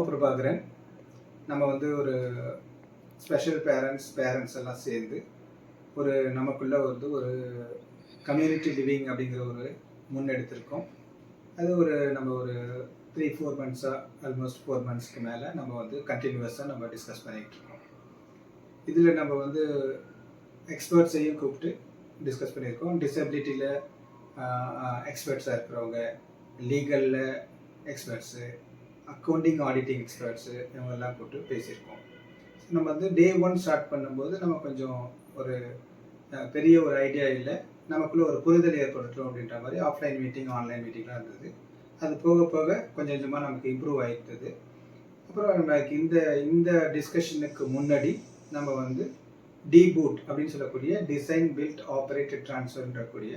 பிரபாகரன். நம்ம வந்து ஒரு ஸ்பெஷல் பேரண்ட்ஸ் எல்லாம் சேர்ந்து ஒரு நமக்குள்ளே வந்து ஒரு கம்யூனிட்டி லிவிங் அப்படிங்கிற ஒரு முன்னெடுத்திருக்கோம். அது நம்ம ஒரு 3-4 மந்த்ஸாக ஆல்மோஸ்ட் 4 மந்த்ஸ்க்கு மேலே நம்ம வந்து கண்டினியூஸாக நம்ம டிஸ்கஸ் பண்ணிகிட்டு இருக்கோம். இதில் நம்ம வந்து எக்ஸ்பர்ட்ஸையும் கூப்பிட்டு டிஸ்கஸ் பண்ணியிருக்கோம். டிசபிலிட்டியில் எக்ஸ்பர்ட்ஸாக இருக்கிறவங்க, லீகலில் எக்ஸ்பர்ட்ஸு, அக்கௌண்டிங் ஆடிட்டிங் எக்ஸ்பர்ட்ஸு, இவங்கெல்லாம் கூப்பிட்டு பேசியிருக்கோம். நம்ம வந்து டே 1 ஸ்டார்ட் பண்ணும்போது நம்ம கொஞ்சம் ஒரு பெரிய ஒரு ஐடியா இல்லை, நமக்குள்ளே ஒரு புரிதல் ஏற்படுத்தும் அப்படின்ற மாதிரி ஆஃப்லைன் மீட்டிங் ஆன்லைன் மீட்டிங்லாம் இருந்தது. அது போக போக கொஞ்சம் கொஞ்சமாக நமக்கு இம்ப்ரூவ் ஆகிருந்தது. அப்புறம் நமக்கு இந்த டிஸ்கஷனுக்கு முன்னாடி நம்ம வந்து டிபூட் அப்படின்னு சொல்லக்கூடிய டிசைன் பில்ட் ஆப்ரேட்டட் ட்ரான்ஸ்ஃபர்ன்றக்கூடிய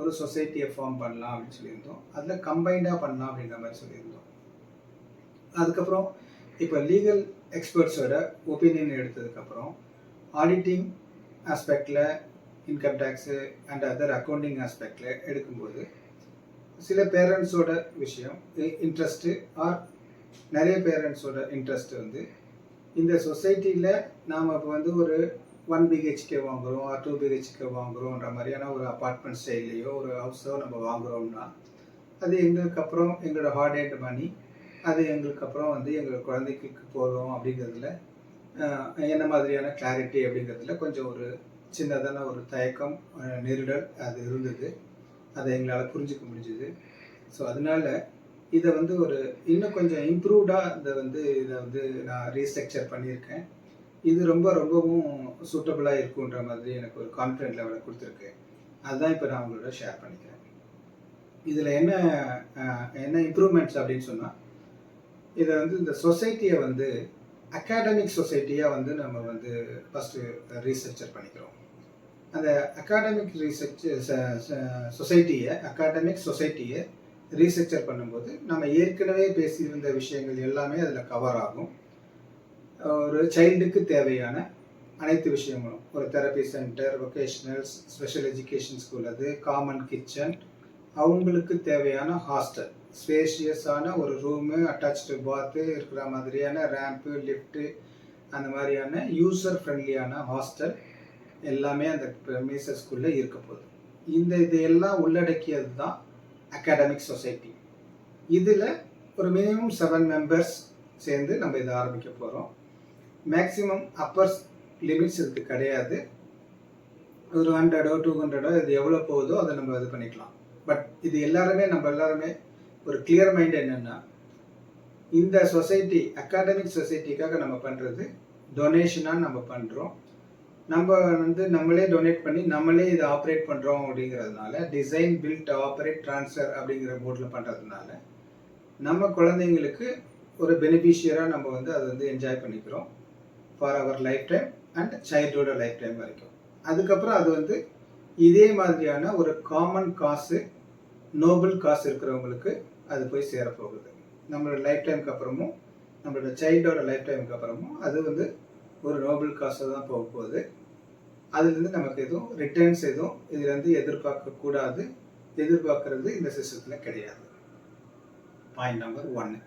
ஒரு சொசைட்டியை ஃபார்ம் பண்ணலாம் அப்படின்னு சொல்லியிருந்தோம். அதில் கம்பைண்டாக பண்ணலாம் அப்படின்ற மாதிரி சொல்லியிருந்தோம். அதுக்கப்புறம் இப்போ லீகல் எக்ஸ்பர்ட்ஸோட ஒப்பீனியன் எடுத்ததுக்கப்புறம் ஆடிட்டிங் ஆஸ்பெக்டில், income tax and other accounting ஆஸ்பெக்டில் எடுக்கும்போது சில பேரண்ட்ஸோட விஷயம் இன்ட்ரெஸ்ட்டு ஆர் நிறைய பேரண்ட்ஸோட இன்ட்ரெஸ்ட் வந்து இந்த சொசைட்டியில் நாம் இப்போ வந்து ஒரு 1 BHK வாங்குகிறோம் ஆர் 2 BHK வாங்குகிறோன்ற மாதிரியான ஒரு அப்பார்ட்மெண்ட் ஸ்டைல்லையோ ஒரு ஹவுஸோ நம்ம வாங்குகிறோம்னா அது எங்களுக்கு அப்புறம் எங்களோட ஹார்ட் அண்ட் மணி, அது எங்களுக்கு அப்புறம் வந்து எங்கள் குழந்தைக்கு போதும் அப்படிங்கிறதுல என்ன மாதிரியான கிளாரிட்டி அப்படிங்கிறதுல கொஞ்சம் ஒரு சின்னதான ஒரு தயக்கம், நெருடல் அது இருந்தது. அதை எங்களால் புரிஞ்சிக்க முடிஞ்சுது. ஸோ அதனால் இதை வந்து ஒரு இன்னும் கொஞ்சம் இம்ப்ரூவ்டாக இதை வந்து நான் ரீஸ்ட்ரக்சர் பண்ணியிருக்கேன். இது ரொம்பவும் சூட்டபுளாக இருக்குன்ற மாதிரி எனக்கு ஒரு கான்ஃபிடென்ட் லெவலை கொடுத்துருக்கு. அதுதான் இப்போ நான் உங்களோட ஷேர் பண்ணிக்கிறேன். இதில் என்ன இம்ப்ரூவ்மெண்ட்ஸ் அப்படின்னு சொன்னால், இதை வந்து இந்த சொசைட்டியை வந்து அகாடமிக் சொசைட்டியாக வந்து நம்ம வந்து ஃபஸ்ட்டு ரீஸ்ட்ரக்சர் பண்ணிக்கிறோம். அந்த அகாடமிக் சொசைட்டியை ரீஸ்ட்ரக்சர் பண்ணும்போது நம்ம ஏற்கனவே பேசியிருந்த விஷயங்கள் எல்லாமே அதில் கவர் ஆகும். ஒரு சைல்டுக்கு தேவையான அனைத்து விஷயங்களும், ஒரு therapy centre, vocational special education school, அது காமன் கிச்சன், அவங்களுக்கு தேவையான ஹாஸ்டல், ஸ்பேஷியஸான ஒரு ரூமு, அட்டாச்சு பாத்து இருக்கிற மாதிரியான ரேம்ப்பு, லிஃப்ட்டு, அந்த மாதிரியான யூசர் ஃப்ரெண்ட்லியான ஹாஸ்டல் எல்லாமே அந்த ப்ரெமிசஸ் ஸ்கூல்ல இருக்க போகுது. இது எல்லாம் உள்ளடக்கியது தான் அகாடமிக் சொசைட்டி. இதில் ஒரு மினிமம் 7 மெம்பர்ஸ் சேர்ந்து நம்ம இதை ஆரம்பிக்க போகிறோம். மேக்ஸிமம் அப்பர் லிமிட்ஸ் இதுக்கு கிடையாது. ஒரு 100 200 இது எவ்வளோ போகுதோ அதை நம்ம இது பண்ணிக்கலாம். பட் இது நம்ம எல்லாருமே ஒரு கிளியர் மைண்ட் என்னென்னா, இந்த சொசைட்டி அகாடமிக் சொசைட்டிக்காக நம்ம பண்ணுறது டொனேஷனாக நம்ம பண்ணுறோம். நம்ம வந்து நம்மளே டொனேட் பண்ணி நம்மளே இதை ஆப்ரேட் பண்ணுறோம் அப்படிங்கிறதுனால, டிசைன் பில்ட் ஆப்ரேட் ட்ரான்ஸ்ஃபர் அப்படிங்கிற போர்டில் பண்ணுறதுனால நம்ம குழந்தைங்களுக்கு ஒரு பெனிஃபிஷியராக நம்ம வந்து அதை வந்து என்ஜாய் பண்ணிக்கிறோம் for our lifetime and சைல்டோட லைஃப் டைம் வரைக்கும். அதுக்கப்புறம் அது வந்து இதே மாதிரியான ஒரு காமன் காசு, நோபல் காசு இருக்கிறவங்களுக்கு அது போய் சேரப்போகுது. நம்மளோட லைஃப் டைமுக்கு அப்புறமும், நம்மளோட சைல்டோட லைஃப் டைமுக்கு அப்புறமும் அது வந்து ஒரு நோபல் காசாக தான் போக போகுது. அதுலேருந்து நமக்கு எதுவும் ரிட்டர்ன்ஸ் எதுவும் இதுலேருந்து எதிர்பார்க்கக்கூடாது, எதிர்பார்க்கறது இந்த சிஸ்டத்தில் கிடையாது. Point number 1.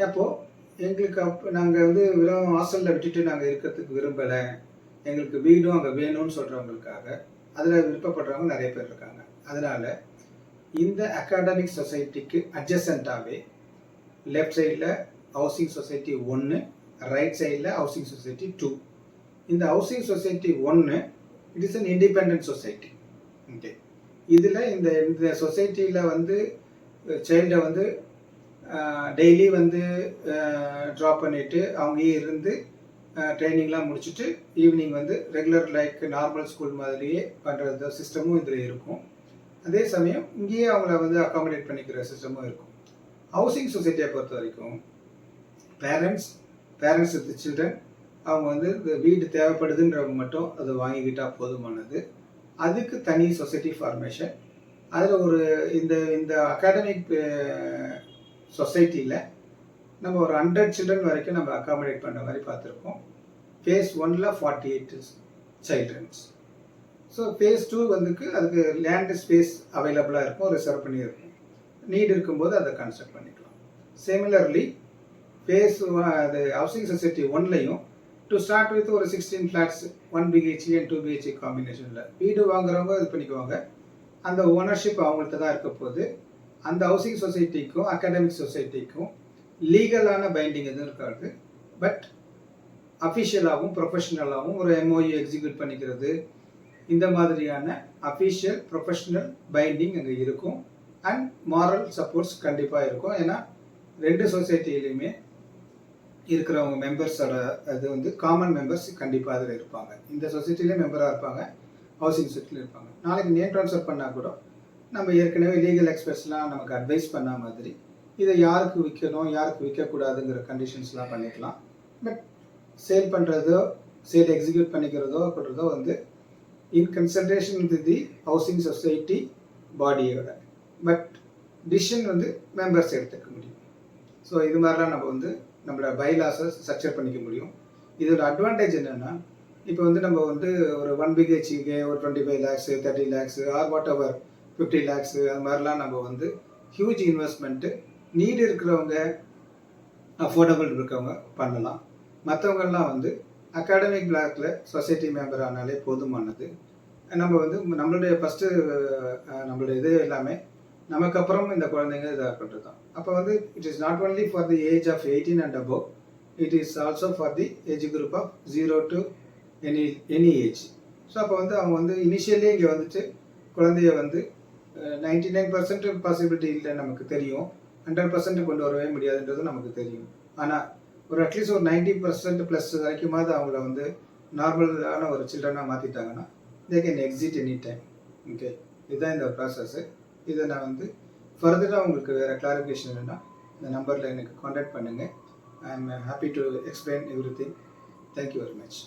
அப்போது எங்களுக்கு நாங்கள் வந்து வெறும் ஹாஸ்டலில் விட்டுட்டு நாங்கள் இருக்கிறதுக்கு விரும்பலை, எங்களுக்கு வீடும் அங்கே வேணும்னு சொல்கிறவங்களுக்காக, அதில் விருப்பப்படுறவங்க நிறைய பேர் இருக்காங்க. அதனால் இந்த அகாடமிக் சொசைட்டிக்கு அட்ஜசண்ட்டாகவே லெஃப்ட் சைடில் ஹவுசிங் சொசைட்டி 1, ரைட் சைடில் ஹவுசிங் சொசைட்டி 2. இந்த housing society 1 it is an independent society. Okay, இதில் இந்த சொசைட்டியில் வந்து சைல்டை வந்து டெய்லி வந்து ட்ராப் பண்ணிவிட்டு அவங்கயே இருந்து ட்ரைனிங்லாம் முடிச்சுட்டு ஈவினிங் வந்து ரெகுலர் லைக் நார்மல் ஸ்கூல் மாதிரியே பண்ணுற சிஸ்டமும் இதில் இருக்கும். அதே சமயம் இங்கேயே அவங்கள வந்து அகாமடேட் பண்ணிக்கிற சிஸ்டமும் இருக்கும். ஹவுசிங் சொசைட்டியை பொறுத்த வரைக்கும் பேரண்ட்ஸ் வித் சில்ட்ரன், அவங்க வந்து இந்த வீடு தேவைப்படுதுன்றவங்க மட்டும் அதை வாங்கிக்கிட்டால் போதுமானது. அதுக்கு தனி சொசைட்டி ஃபார்மேஷன். அதில் ஒரு இந்த அகாடமிக் சொசைட்டியில் நம்ம ஒரு 100 சில்ட்ரன் வரைக்கும் நம்ம அகாமடேட் பண்ணுற மாதிரி பார்த்துருக்கோம். ஃபேஸ் 1ல் 48 சில்ட்ரன்ஸ். ஸோ ஃபேஸ் 2 அதுக்கு லேண்ட் ஸ்பேஸ் அவைலபிளாக இருக்கும், ரிசர்வ் பண்ணியிருக்கும். நீட் இருக்கும்போது அதை கன்ஸ்ட்ரக்ட் பண்ணிக்கலாம். சிமிலர்லி ஃபேஸ் அது ஹவுசிங் சொசைட்டி ஒன்லையும் டு ஸ்டார்ட் வித் ஒரு 16 ஃப்ளாட்ஸ் 1 BHK அண்ட் 2 BHK காம்பினேஷனில் வீடு வாங்குறவங்க இது பண்ணிக்குவாங்க. அந்த ஓனர்ஷிப் அவங்கள்ட்ட தான் இருக்க போது. அந்த ஹவுசிங் சொசைட்டிக்கும் அகாடமிக் சொசைட்டிக்கும் லீகலான பைண்டிங் எதுவும் இருக்காது. பட் அஃபிஷியலாகவும் ப்ரொஃபஷனலாகவும் ஒரு MOU எக்ஸிக்யூட் பண்ணிக்கிறது, இந்த மாதிரியான அஃபிஷியல் ப்ரொஃபஷனல் பைண்டிங் அங்கே இருக்கும். அண்ட் மாரல் சப்போர்ட்ஸ் கண்டிப்பாக இருக்கும். ஏன்னா 2 சொசைட்டிலையுமே இருக்கிறவங்க மெம்பர்ஸோட அது வந்து காமன் மெம்பர்ஸ் கண்டிப்பாக அதில் இருப்பாங்க. இந்த சொசைட்டிலே மெம்பராக இருப்பாங்க, ஹவுசிங் சொசைட்டியில் இருப்பாங்க. நாளைக்கு நேம் ட்ரான்ஸ்ஃபர் பண்ணால் கூட நம்ம ஏற்கனவே லீகல் எக்ஸ்பர்ட்ஸ்லாம் நமக்கு அட்வைஸ் பண்ண மாதிரி இதை யாருக்கு விற்கணும் யாருக்கு விற்கக்கூடாதுங்கிற கண்டிஷன்ஸ்லாம் பண்ணிக்கலாம். பட் சேல் பண்ணுறதோ சேல் எக்ஸிக்யூட் பண்ணிக்கிறதோ பண்ணுறதோ வந்து இன் consultation with the housing society பாடியோட. பட் டிசிஷன் வந்து மெம்பர்ஸ் எடுத்துக்க முடியும். ஸோ இது மாதிரிலாம் நம்ம வந்து நம்மளோட பைலாஸை ஸ்ட்ரக்சர் பண்ணிக்க முடியும். இதோட அட்வான்டேஜ் என்னென்னா, இப்போ வந்து நம்ம வந்து ஒரு 1 BHK ஒரு 25 lakhs 30 lakhs ஆர் வாட் எவர் 50 lakhs அது மாதிரிலாம் நம்ம வந்து ஹியூஜ் இன்வெஸ்ட்மெண்ட்டு நீடு இருக்கிறவங்க அஃபோர்டபுள் இருக்கவங்க பண்ணலாம். மற்றவங்கெல்லாம் வந்து அகாடமிக் பிளாக்ல சொசைட்டி மெம்பர் ஆனாலே போதுமானது. நம்ம வந்து நம்மளுடைய ஃபஸ்ட்டு நம்மளுடைய இது எல்லாமே நமக்கு அப்புறம் இந்த குழந்தைங்க இதாக பண்ணுறது தான். அப்போ வந்து it is not only for the age of 18 and above, it is also for the age group of 0 to any age. So அப்போ வந்து அவங்க வந்து இனிஷியலி இங்கே வந்துட்டு குழந்தைய வந்து 99% பாசிபிலிட்டி இல்லை நமக்கு தெரியும், 100% கொண்டு வரவே முடியாதுன்றது நமக்கு தெரியும். ஆனால் ஒரு அட்லீஸ்ட் ஒரு 90% ப்ளஸ் வரைக்குமாவது அவங்கள வந்து நார்மலான ஒரு சில்ட்ரனாக மாற்றிட்டாங்கன்னா they can exit any time. Okay, இதுதான் இந்த ப்ராசஸ்ஸு. இதை நான் வந்து ஃபர்தராக உங்களுக்கு வேறு கிளாரிஃபிகேஷன் வேணும்னா இந்த நம்பரில் எனக்கு காண்டாக்ட் பண்ணுங்கள். I am happy to explain every thing. Thank you very much.